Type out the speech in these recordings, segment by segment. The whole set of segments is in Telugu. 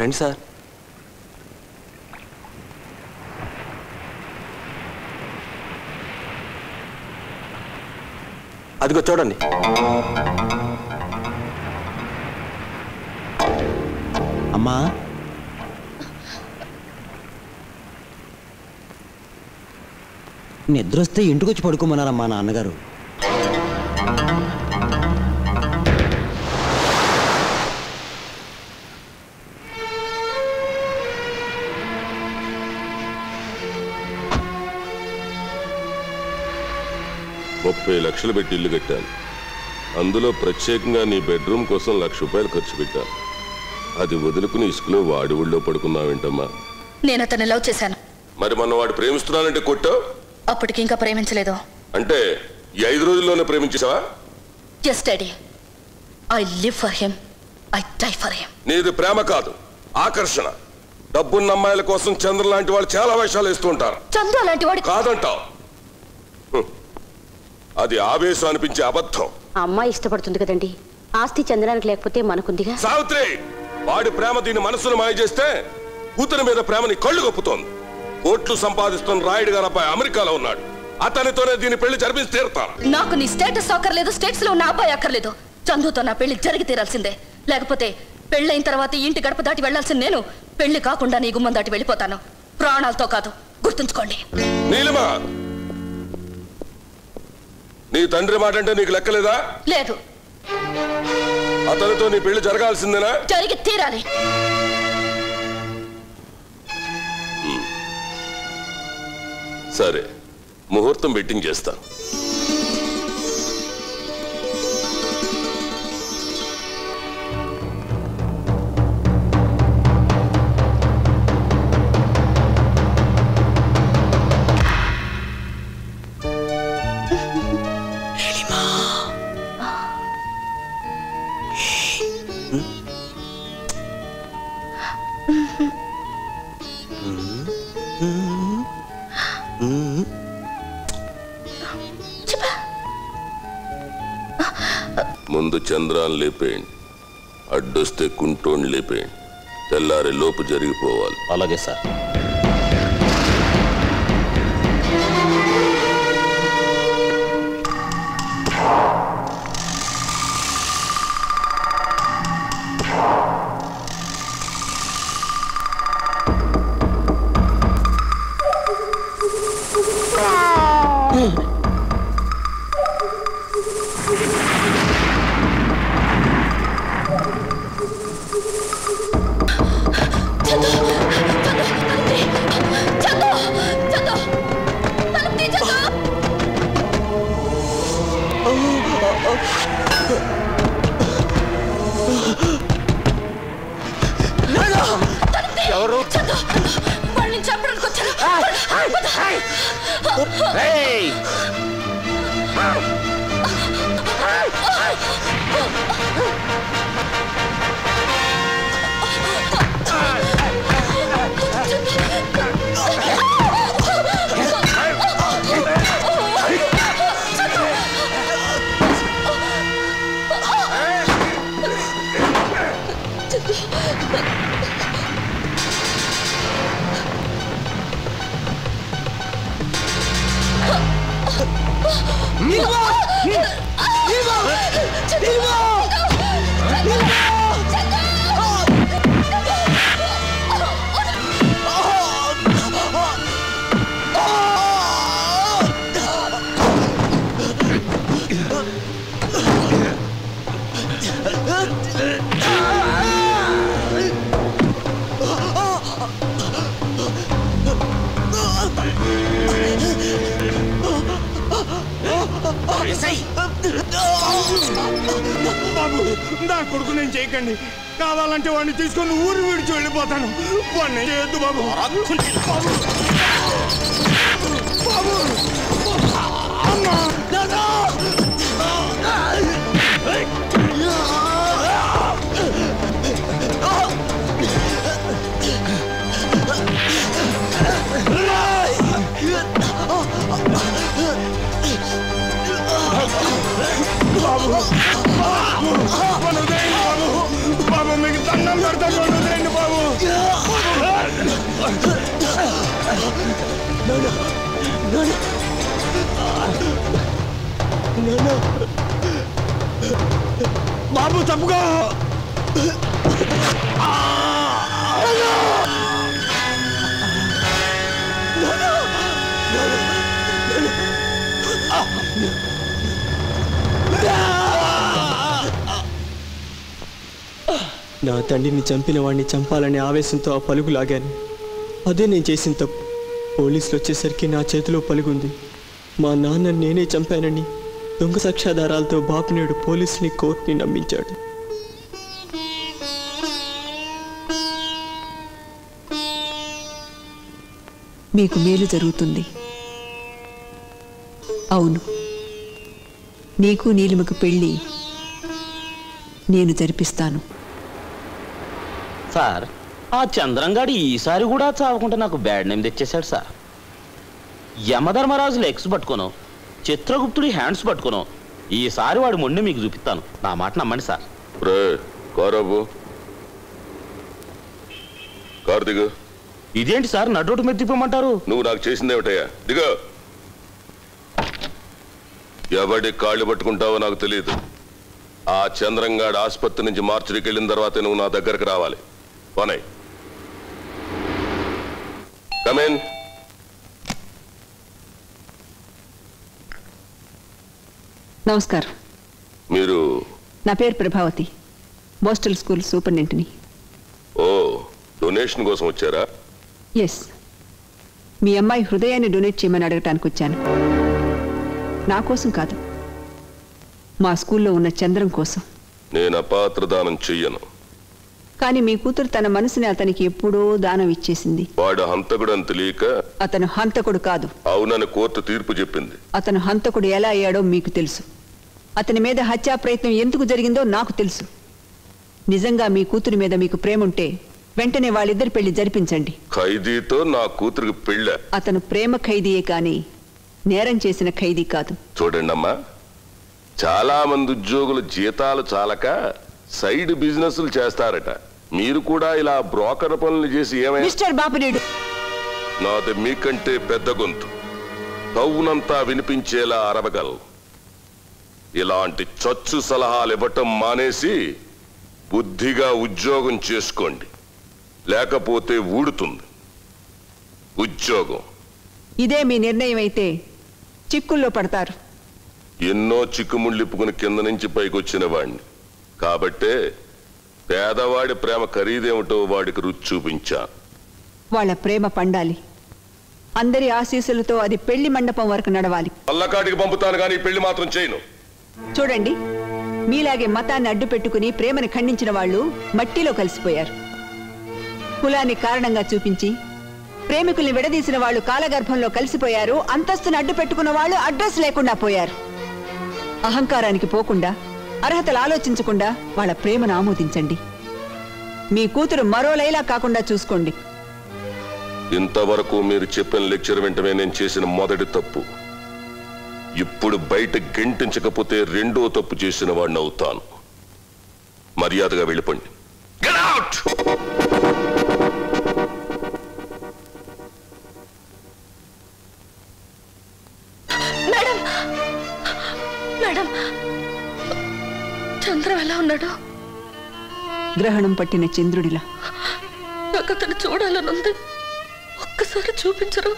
రండి సార్. అదిగో చూడండి. అమ్మా, నిద్రొస్తే ఇంటికి వచ్చి పడుకోమన్నారమ్మా నాన్నగారు. ₹30 లక్షలు పెట్టి ఇల్లు కట్టాను. అందులో ప్రత్యేకంగా నీ బెడ్రూమ్ కోసం ₹1,00,000 ఖర్చు పెట్టాను. అది వదులుకుని ఇసుకలో వాడి ఊళ్ళో పడుకున్నావేంటమ్మా? నేను అతన్ని లవ్ చేశాను. మరి మొన్న వాడు ప్రేమిస్తున్నానంటే కొట్టావు. అప్పటికి ఇంకా ప్రేమించలేదు. అంటే ఈ 5 రోజుల్లోనే ప్రేమించేసావా? Yes, Daddy. I live for him. I die for him. నీది ప్రేమ కాదు, ఆకర్షణ. డబ్బున్న అమ్మాయిల కోసం చంద్ర లాంటి వాళ్ళు చాలా వేషాలు వేస్తూ ఉంటారు. చంద్ర లాంటి వాడు కాదంటావు. అది ఆవేశం అనిపించే అబద్ధం. అమ్మాయి ఇష్టపడుతుంది కదండి, ఆస్తి చంద్రానికి లేకపోతే మనకుందిగా. సావిత్రి, వాడి ప్రేమ దీని మనసును మాయ చేస్తే కూతురి మీద ప్రేమని కళ్ళు గొప్పుతోంది. కోట్లు సంపాదిస్తున్న రాయుడు గారు అబ్బాయి అమెరికాలో ఉన్నాడు. అతనితోనే దీని పెళ్లి జరిపించి తీరుతాను. నాకు నీ స్టేటస్ అక్కర్లేదు, స్టేట్స్ లో ఉన్న అబ్బాయి అక్కర్లేదు. చందుతో నా పెళ్లి జరిగి తీరాల్సిందే. లేకపోతే పెళ్ళైన తర్వాత ఇంటి గడప దాటి వెళ్లాల్సింది నేను. పెళ్లి కాకుండా నీ గుమ్మం దాటి వెళ్ళిపోతాను. ప్రాణాలతో కాదు, గుర్తుంచుకోండి. నీలిమా, నీ తండ్రి మాట అంటే నీకు లెక్కలేదా? లేదు. అతనితో నీ పెళ్లి జరగాల్సిందేనా? జరిగి తీరాలి. సరే, ముహూర్తం బెట్టింగ్ చేస్తాను. ముందు చంద్రాన్ని లేపేయండి, అడ్డొస్తే కుంటోని లేపేయండి. తెల్లారి లోపు జరిగిపోవాలి. అలాగే సార్. ఎవరు? వాళ్ళని చంపడానికి వచ్చారు. బాబు, నా కొడుకు నేను చేయకండి. కావాలంటే వాడిని తీసుకొని ఊరు విడిచి వెళ్ళిపోతాను. వాడిని చేయొద్దు బాబు. బాబు, అమ్మా, బాబు, మీకు దండం పెడతాను. బాబు, బాబు తప్పుకో. నా తండ్రిని చంపిన వాడిని చంపాలనే ఆవేశంతో ఆ పలుగు లాగాను. అదే నేను చేసిన తప్పు. పోలీసులు వచ్చేసరికి నా చేతిలో పలుగుంది. మా నాన్న నేనే చంపానని దొంగ సాక్ష్యాధారాలతో బాపినేడు పోలీసుని కోర్టుని నమ్మించాడు. మీకు మేలు జరుగుతుంది. అవును, నీకు నీలిమకు పెళ్ళి నేను జరిపిస్తాను. సార్, ఆ చంద్రంగాడు ఈసారి కూడా చావకుండా నాకు బ్యాడ్ నేమ్ తెచ్చేశాడు సార్. యమధర్మరాజు లెగ్స్ పట్టుకోను, చిత్రగుప్తుడి హ్యాండ్స్ పట్టుకోను, ఈసారి వాడి మొండి మీకు చూపిస్తాను. నా మాట నమ్మండి సార్. కార్తీక్, ఇదేంటి సార్ నడ్రోటు మీద తిప్పమంటారు? నువ్వు నాకు చేసిందేమిటయ్యా? దిగో. ఎవడి కాళ్ళు పట్టుకుంటావో నాకు తెలియదు. ఆ చంద్రంగాడు ఆసుపత్రి నుంచి మార్చిడికి వెళ్ళిన తర్వాత నువ్వు నా దగ్గరకు రావాలి. పోనీ. కమేన్. నమస్కారం. మీరు? నా పేరు ప్రభావతి, మోస్టల్ స్కూల్ సూపరింటెండెంట్ని. ఓ, డొనేషన్ కోసం వచ్చారా? ఎస్, మీ అమ్మాయి హృదయాన్ని డొనేట్ చేయమని అడగటానికి వచ్చాను. నా కోసం కాదు, మా స్కూల్లో ఉన్న చంద్రం కోసం. నేను అపాత్ర దానం చెయ్యను. కానీ మీ కూతురు తన మనసుని అతనికి ఎప్పుడో దానం ఇచ్చేసింది. వాడు హంతకుడు అని తెలియక? అతను హంతకుడు కాదు. అవునని కోర్టు తీర్పు చెప్పింది. అతను హంతకుడు ఎలా అయ్యాడో మీకు తెలుసు. అతని మీద హత్యా ప్రయత్నం ఎందుకు జరిగిందో నాకు తెలుసు. నిజంగా మీ కూతురి మీద మీకు ప్రేమ ఉంటే వెంటనే వాళ్ళిద్దరి పెళ్లి జరిపించండి. ఖైదీతో నా కూతురికి పెళ్ళ? అతను ప్రేమ ఖైదీయే కానీ నేరం చేసిన ఖైదీ కాదు. చూడండి అమ్మా, చాలా మంది ఉద్యోగులు జీతాలు చాలక సైడ్ బిజినెస్లు చేస్తారట. మీరు కూడా ఇలా బ్రోకర్ పనులు చేసి ఏమైనా? మిస్టర్ బాపినేడు, నాది మీకంటే పెద్ద గొంతు, కౌనంతా వినిపించేలా అరవగలరు. ఇలాంటి చచ్చు సలహాలు ఇవ్వటం మానేసి బుద్ధిగా ఉద్యోగం చేసుకోండి, లేకపోతే ఊడుతుంది ఉద్యోగం. ఇదే మీ నిర్ణయం అయితే చిక్కుల్లో పడతారు. ఎన్నో చిక్కుముళ్ళిప్పుకుని కింద నుంచి పైకి వచ్చిన వాడిని కాబట్టే పేదవాడి ప్రేమ ఖరీదేమిటో వాడికి రుచి చూపించాను. వాళ్ళ ప్రేమ పండాలి. అందరి ఆశీస్సులతో అది పెళ్లి మండపం వరకు నడవాలి. పల్లకాటికి పంపుతాను కానీ పెళ్లి మాత్రం చేయను. చూడండి, మీలాగే మతాన్ని అడ్డు పెట్టుకుని ప్రేమని ఖండించిన వాళ్ళు మట్టిలో కలిసిపోయారు. కులాన్ని కారణంగా చూపించి ప్రేమికుల్ని విడదీసిన వాళ్ళు కాలగర్భంలో కలిసిపోయారు. అంతస్తుని అడ్డు పెట్టుకున్న వాళ్ళు అడ్రస్ లేకుండా పోయారు. అహంకారానికి పోకుండా, అర్హతలు ఆలోచించకుండా వాళ్ళ ప్రేమను ఆమోదించండి. మీ కూతురు మరో లైలా కాకుండా చూసుకోండి. ఇంతవరకు మీరు చెప్పిన లెక్చర్ వెంటనే నేను చేసిన మొదటి తప్పు. ఇప్పుడు బయట గెంటించకపోతే రెండో తప్పు చేసిన వాడిని అవుతాను. మర్యాదగా వెళ్ళిపోండి. Get out! Madam, madam, Chandram ఎలా ఉన్నాడు? గ్రహణం పట్టిన చంద్రుడిలా. నాకు అతను చూడాలనుంది, ఒక్కసారి చూపించరు?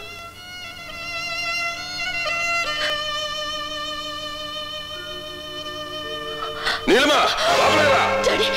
నీలిమా, డాడీ,